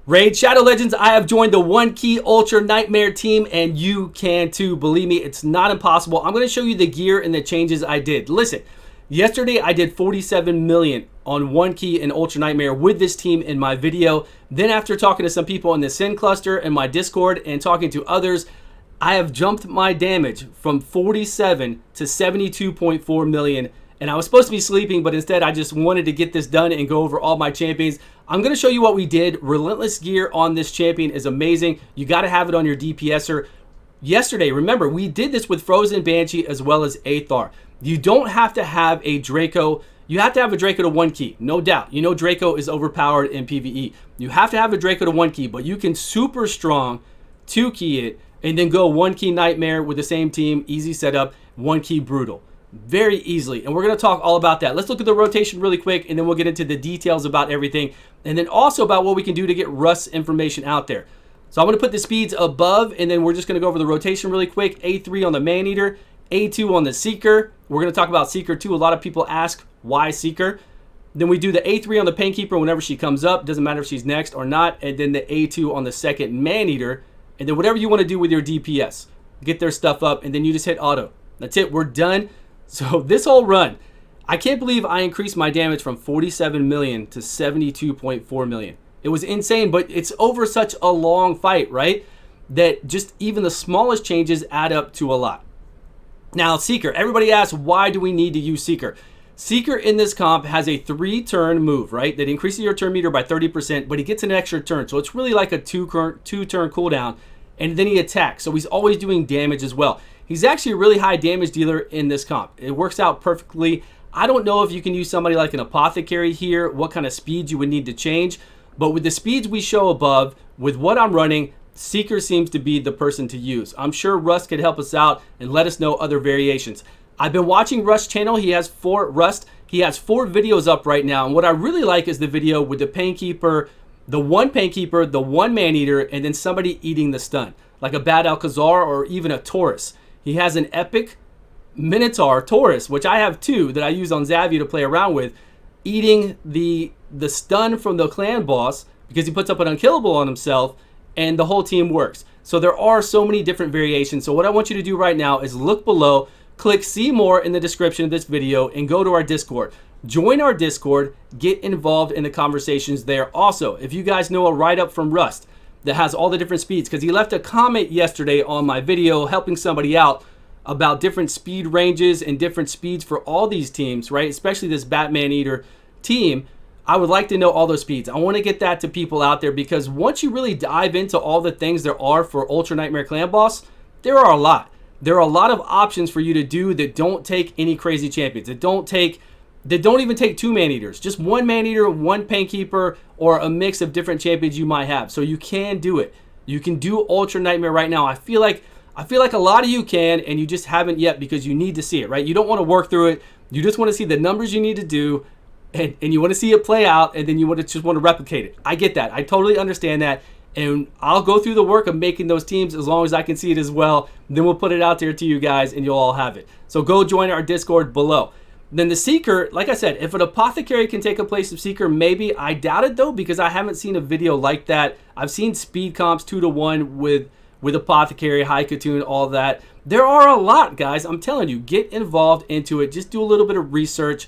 Raid Shadow Legends, I have joined the One Key Ultra Nightmare team, and you can too. Believe me, it's not impossible. I'm going to show you the gear and the changes I did. Listen, yesterday I did 47 million on One Key and Ultra Nightmare with this team in my video. Then after talking to some people in the Sin Cluster and my Discord and talking to others, I have jumped my damage from 47 to 72.4 million. And I was supposed to be sleeping, but instead I just wanted to get this done and go over all my champions. I'm going to show you what we did. Relentless gear on this champion is amazing. You got to have it on your DPSer. Yesterday, remember, we did this with Frozen Banshee as well as Aethar. You don't have to have a Draco. You have to have a Draco to 1 key, no doubt. You know Draco is overpowered in PvE. You have to have a Draco to 1 key, but you can super strong 2 key it and then go 1 key Nightmare with the same team, easy setup, 1 key Brutal. Very easily, and we're going to talk all about that. Let's look at the rotation really quick, and then we'll get into the details about everything, and then also about what we can do to get Rust's information out there. So I'm going to put the speeds above, and then we're just going to go over the rotation really quick. A3 on the Maneater, A2 on the Seeker. We're going to talk about Seeker too. A lot of people ask why Seeker. Then we do the A3 on the Painkeeper whenever she comes up. Doesn't matter if she's next or not. And then the A2 on the second Maneater. And then whatever you want to do with your DPS. Get their stuff up, and then you just hit auto. That's it. We're done. So this whole run, I can't believe I increased my damage from 47 million to 72.4 million. It was insane, but it's over such a long fight, right? That just even the smallest changes add up to a lot. Now, Seeker. Everybody asks, why do we need to use Seeker? Seeker in this comp has a 3-turn move, right? That increases your turn meter by 30%, but he gets an extra turn. So it's really like a 2-turn cooldown, and then he attacks. So he's always doing damage as well. He's actually a really high damage dealer in this comp. It works out perfectly. I don't know if you can use somebody like an Apothecary here, what kind of speeds you would need to change. But with the speeds we show above, with what I'm running, Seeker seems to be the person to use. I'm sure Rust could help us out and let us know other variations. I've been watching Rust's channel. He has 4 videos up right now. And what I really like is the video with the Painkeeper, the 1 Painkeeper, the 1 Maneater, and then somebody eating the stun. Like a Bad Alcazar or even a Taurus. He has an epic Minotaur Taurus, which I have too, that I use on Xavier to play around with, eating the stun from the clan boss because he puts up an unkillable on himself, and the whole team works. So there are so many different variations. So what I want you to do right now is look below, click see more in the description of this video, and go to our Discord. Join our Discord, get involved in the conversations there. Also, if you guys know a write-up from Rust that has all the different speeds, because he left a comment yesterday on my video helping somebody out about different speed ranges and different speeds for all these teams, right? Especially this Batman Eater team. I would like to know all those speeds. I want to get that to people out there, because once you really dive into all the things there are for Ultra Nightmare Clan Boss, there are a lot. There are a lot of options for you to do that don't take any crazy champions. That don't even take 2 Man-Eaters. Just 1 Man-Eater, 1 Painkeeper, or a mix of different champions you might have. So you can do it. You can do Ultra Nightmare right now. I feel like a lot of you can, and you just haven't yet because you need to see it, right? You don't want to work through it. You just want to see the numbers you need to do, and you want to see it play out, and then you just want to replicate it. I get that. I totally understand that. And I'll go through the work of making those teams as long as I can see it as well. Then we'll put it out there to you guys, and you'll all have it. So go join our Discord below. Then the Seeker, like I said, if an Apothecary can take a place of Seeker, maybe. I doubt it though, because I haven't seen a video like that. I've seen speed comps 2-to-1 with Apothecary, High Cocoon, all that. There are a lot, guys. I'm telling you, get involved into it. Just do a little bit of research.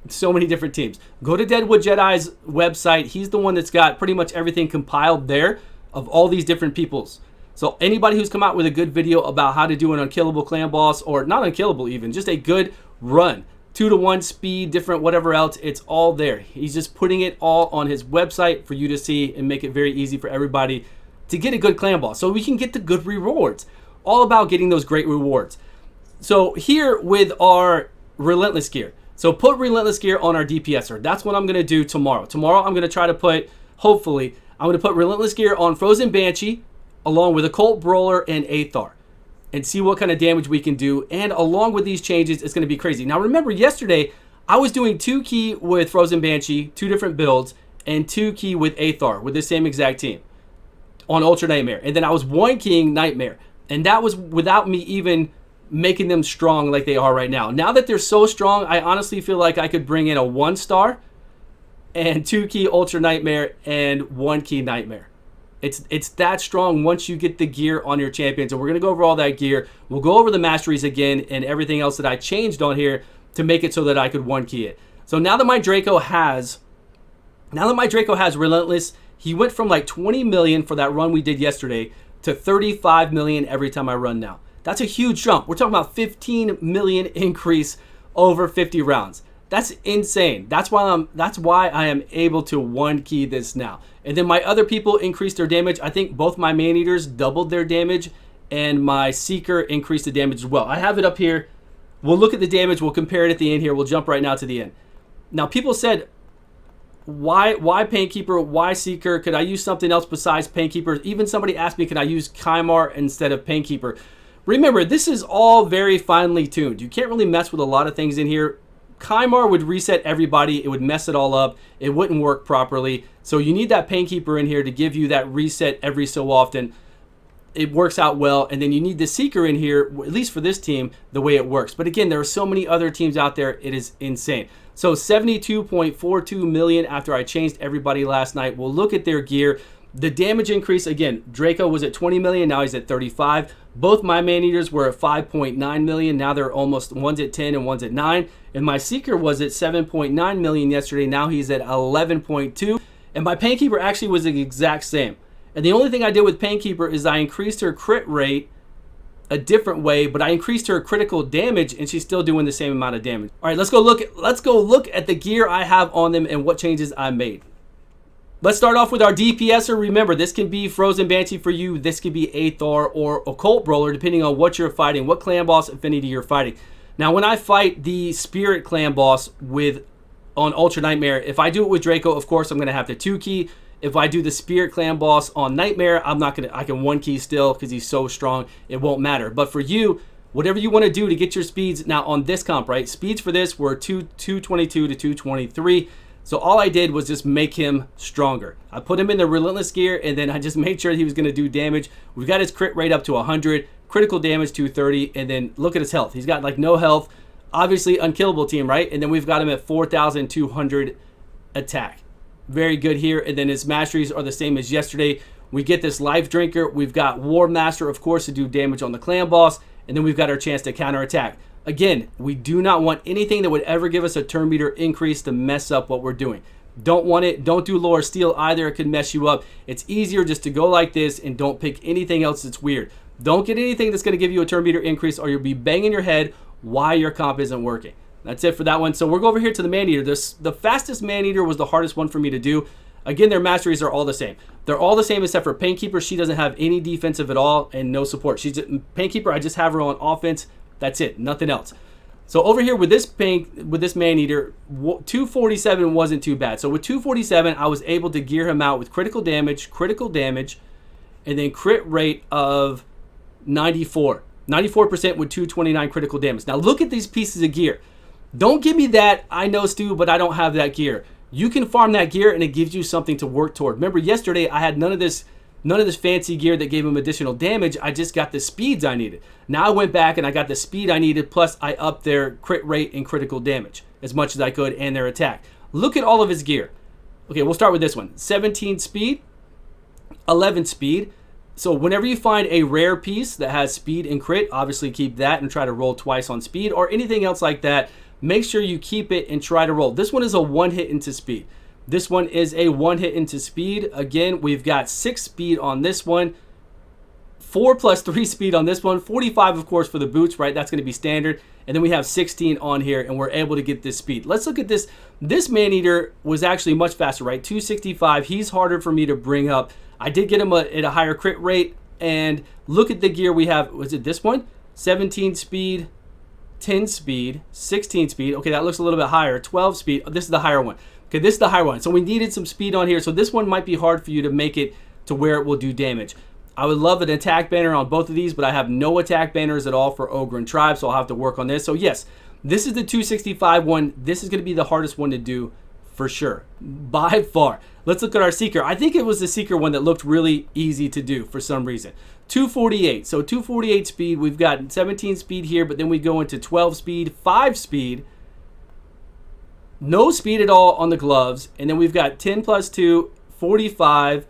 So many different teams. Go to Deadwood Jedi's website. He's the one that's got pretty much everything compiled there of all these different peoples. So anybody who's come out with a good video about how to do an unkillable clan boss, or not unkillable even, just a good run, 2-to-1 speed, different whatever else, it's all there. He's just putting it all on his website for you to see and make it very easy for everybody to get a good clan boss so we can get the good rewards. All about getting those great rewards. So here with our Relentless gear. So put Relentless gear on our DPSer. That's what I'm going to do tomorrow. Tomorrow I'm going to try to put, hopefully, I'm going to put Relentless gear on Frozen Banshee along with Occult Brawler and Aethar, and see what kind of damage we can do. And along with these changes, it's going to be crazy. Now remember, yesterday I was doing 2 key with Frozen Banshee, 2 different builds, and 2 key with Aethar with the same exact team on Ultra Nightmare. And then I was 1 keying Nightmare. And that was without me even making them strong like they are right now. Now that they're so strong, I honestly feel like I could bring in a 1-star and 2 key Ultra Nightmare and 1 key Nightmare. It's that strong once you get the gear on your champions. And we're going to go over all that gear. We'll go over the masteries again and everything else that I changed on here to make it so that I could one key it. So now that my Draco has Relentless, he went from like 20 million for that run we did yesterday to 35 million every time I run now. That's a huge jump. We're talking about 15 million increase over 50 rounds. That's insane. That's why I am able to one key this now. And then my other people increased their damage. I think both my man-eaters doubled their damage and my seeker increased the damage as well. I have it up here. We'll look at the damage. We'll compare it at the end here. We'll jump right now to the end. Now people said, why Painkeeper? Why Seeker? Could I use something else besides Painkeeper? Even somebody asked me, can I use Kymar instead of Painkeeper? Remember, this is all very finely tuned. You can't really mess with a lot of things in here. Kymar would reset everybody. It would mess it all up. It wouldn't work properly. So you need that Painkeeper in here to give you that reset every so often. It works out well. And then you need the Seeker in here, at least for this team, the way it works. But again, there are so many other teams out there. It is insane. So 72.42 million after I changed everybody last night. We'll look at their gear. The damage increase, again, Draco was at 20 million. Now he's at 35. Both my man-eaters were at 5.9 million. Now they're almost, one's at 10 and one's at 9. And my Seeker was at 7.9 million yesterday. Now he's at 11.2. And my Painkeeper actually was the exact same. And the only thing I did with Painkeeper is I increased her crit rate a different way, but I increased her critical damage and she's still doing the same amount of damage. All right, let's go look at the gear I have on them and what changes I made. Let's start off with our DPSer. Remember, this can be Frozen Banshee for you. This could be Aethar or Occult Brawler, depending on what you're fighting, what clan boss affinity you're fighting. Now, when I fight the Spirit clan boss on Ultra Nightmare, if I do it with Draco, of course, I'm going to have to 2-key. If I do the Spirit clan boss on Nightmare, I can 1-key still because he's so strong, it won't matter. But for you, whatever you want to do to get your speeds, now on this comp, right? Speeds for this were 222 to 223. So all I did was just make him stronger. I put him in the Relentless gear, and then I just made sure he was going to do damage. We've got his crit rate up to 100, critical damage 230, and then look at his health. He's got like no health. Obviously, unkillable team, right? And then we've got him at 4,200 attack. Very good here. And then his masteries are the same as yesterday. We get this Life Drinker. We've got War Master, of course, to do damage on the clan boss. And then we've got our chance to counterattack. Again, we do not want anything that would ever give us a turn meter increase to mess up what we're doing. Don't want it. Don't do Lower Steel either. It could mess you up. It's easier just to go like this and don't pick anything else that's weird. Don't get anything that's going to give you a turn meter increase or you'll be banging your head why your comp isn't working. That's it for that one. So we'll go over here to the Man-Eater. The fastest Man-Eater was the hardest one for me to do. Again, their masteries are all the same. They're all the same except for Painkeeper. She doesn't have any defensive at all and no support. Painkeeper, I just have her on offense. That's it. Nothing else. So over here with this Man-Eater, 247 wasn't too bad. So with 247, I was able to gear him out with critical damage, and then crit rate of 94. 94% with 229 critical damage. Now look at these pieces of gear. Don't give me that, I know Stu, but I don't have that gear. You can farm that gear and it gives you something to work toward. Remember yesterday I had none of this fancy gear that gave him additional damage. I just got the speeds I needed. Now I went back and I got the speed I needed, plus I upped their crit rate and critical damage as much as I could and their attack. Look at all of his gear. Okay, we'll start with this one. 17 speed, 11 speed. So whenever you find a rare piece that has speed and crit, obviously keep that and try to roll twice on speed or anything else like that. Make sure you keep it and try to roll. This one is a one hit into speed. This one is a one hit into speed. Again, we've got 6 speed on this one, 4 plus 3 speed on this one, 45 of course for the boots, right? That's going to be standard. And then we have 16 on here and we're able to get this speed. Let's look at this. This Man-Eater was actually much faster, right? 265. He's harder for me to bring up. I did get him at a higher crit rate. And look at the gear we have. Was it this one? 17 speed, 10 speed, 16 speed. Okay, that looks a little bit higher. 12 speed. Oh, this is the higher one. Okay, this is the higher one. So we needed some speed on here. So this one might be hard for you to make it to where it will do damage. I would love an attack banner on both of these, but I have no attack banners at all for Ogre and Tribe, so I'll have to work on this. So yes, this is the 265 one. This is going to be the hardest one to do for sure, by far. Let's look at our Seeker. I think it was the Seeker one that looked really easy to do for some reason. 248. So 248 speed. We've got 17 speed here, but then we go into 12 speed, 5 speed. No speed at all on the gloves. And then we've got 10 plus 2, 45.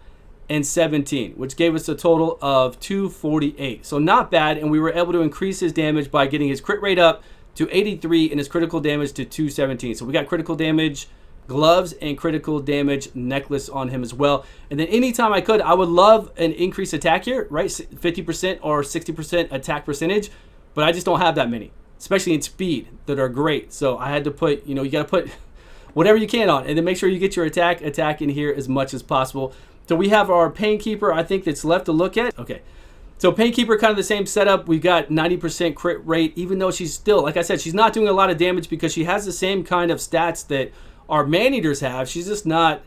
and 17, which gave us a total of 248. So not bad, and we were able to increase his damage by getting his crit rate up to 83 and his critical damage to 217. So we got critical damage gloves and critical damage necklace on him as well. And then anytime I could, I would love an increased attack here, right? 50% or 60% attack percentage, but I just don't have that many, especially in speed, that are great. So I had to put, you got to put whatever you can on, and then make sure you get your attack in here as much as possible. So we have our Painkeeper, I think, that's left to look at. Okay, so Painkeeper, kind of the same setup. We got 90% crit rate, even though she's still, like I said, she's not doing a lot of damage because she has the same kind of stats that our man-eaters have. She's just not,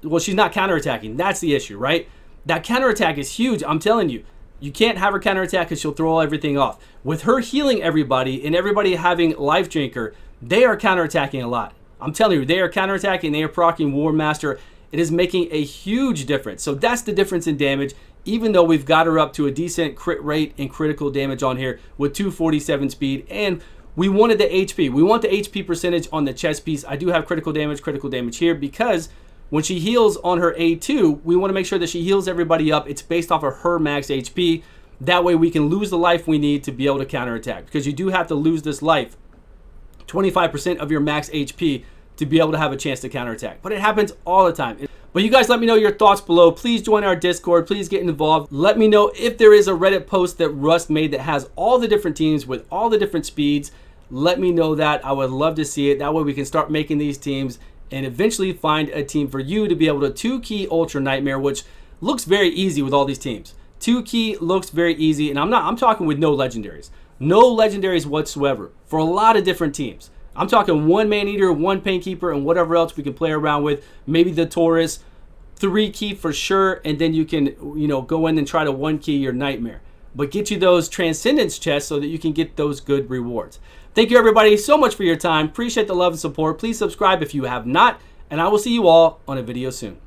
well, she's not counterattacking. That's the issue, right? That counterattack is huge. I'm telling you, you can't have her counterattack because she'll throw everything off. With her healing everybody and everybody having Life Drinker, they are counterattacking a lot. I'm telling you, they are counterattacking, they are proccing War Master. It is making a huge difference. So that's the difference in damage, even though we've got her up to a decent crit rate and critical damage on here with 247 speed. And we wanted the HP. We want the HP percentage on the chest piece. I do have critical damage here, because when she heals on her A2, we want to make sure that she heals everybody up. It's based off of her max HP. That way we can lose the life we need to be able to counterattack, because you do have to lose this life, 25% of your max HP, to be able to have a chance to counterattack. But it happens all the time. But you guys let me know your thoughts below. Please join our Discord. Please get involved. Let me know if there is a Reddit post that Rust made that has all the different teams with all the different speeds. Let me know that. I would love to see it. That way we can start making these teams and eventually find a team for you to be able to 2-key Ultra Nightmare, which looks very easy with all these teams. 2-key looks very easy, and I'm talking with no legendaries. No legendaries whatsoever for a lot of different teams. I'm talking one Man-Eater, one Painkeeper, and whatever else we can play around with. Maybe the Taurus, 3-key for sure, and then you can, go in and try to 1-key your Nightmare. But get you those Transcendence chests so that you can get those good rewards. Thank you, everybody, so much for your time. Appreciate the love and support. Please subscribe if you have not, and I will see you all on a video soon.